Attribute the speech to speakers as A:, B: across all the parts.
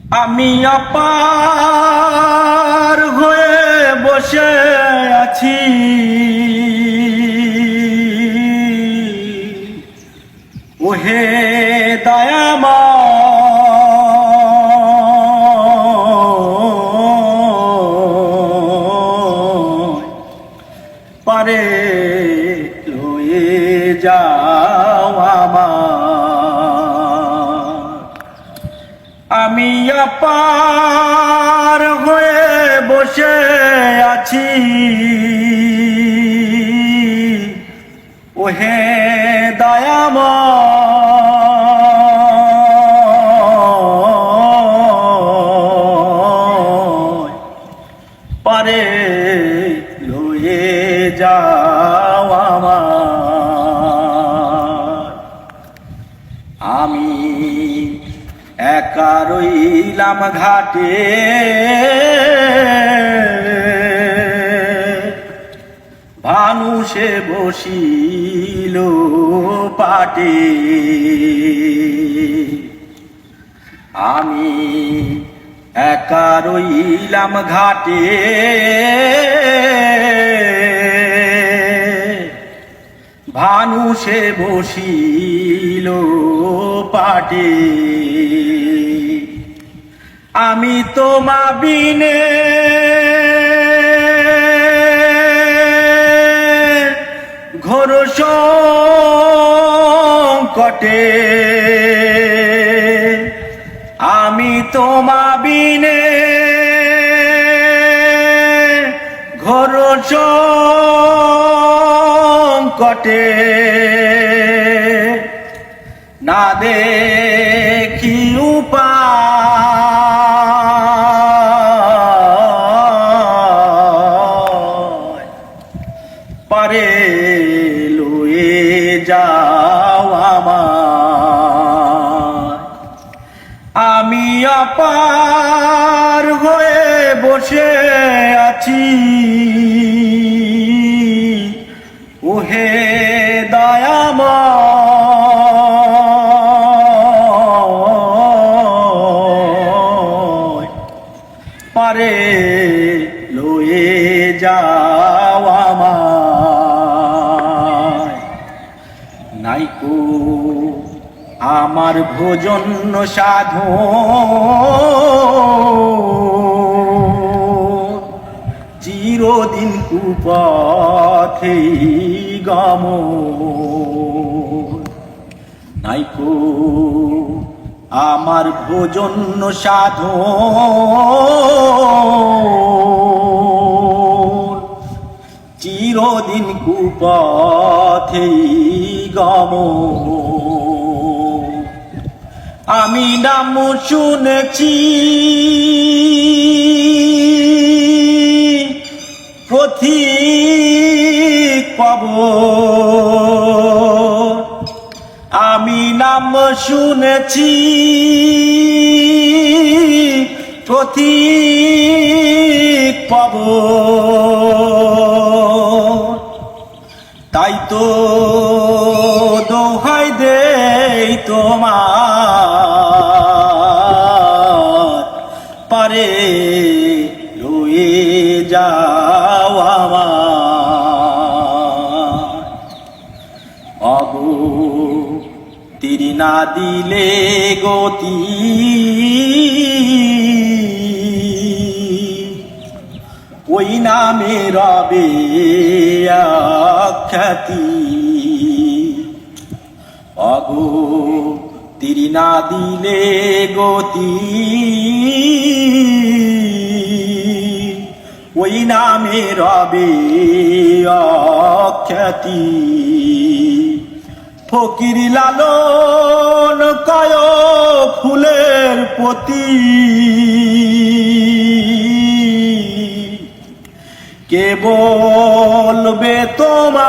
A: আমি অপার হয়ে বসে আছি, ওহে দয়াময়, পারে লয়ে যাও আমি অপার হয়ে বসে আছি, ওহে দয়াময়, পারে লয়ে যাও আমি একা রইলাম ঘাটে, ভানুষে বসিল পাটে। আমি একা রইলাম ঘাটে, ভানুষে বসিল পাটে। আমি তোমা বিনে ঘোর সংকটে, আমি তোমা বিনে ঘোর সংকটে, না দেখি উপায়, পারে লয়ে যাও আমি অপার হয়ে বসে আছি, ওহে দয়াময়, পারে লয়ে যাও নাইকো আমার ভোজন সাধন, চিরদিন কুপথে গমন। নাইকো আমার ভোজন সাধন, চিরদিন কুপথে গমন। আমি নাম শুনেছি পথিক পাব, আমি নাম শুনেছি পথিক পাব। তাই তো দোহাই দেই তোমার, পারে লয়ে যাও অগো তিরি না দিলে গতি, ওই নামে রবে আখ্যাতি। অগো তিরি না দিলে গতি, ওই নামে রবে আখ্যাতি। ফকির লালন কয় ফুলের পতি, কে বলবে তোমার,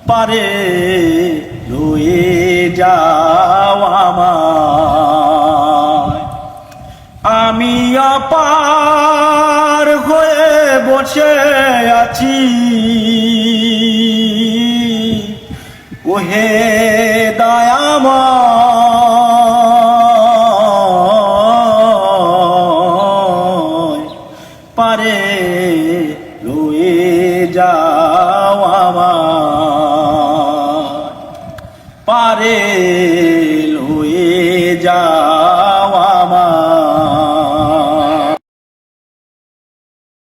A: পারে লয়ে যাও আমি অপার হয়ে বসে আছি, ওহে দয়াময় পারে রয়ে যা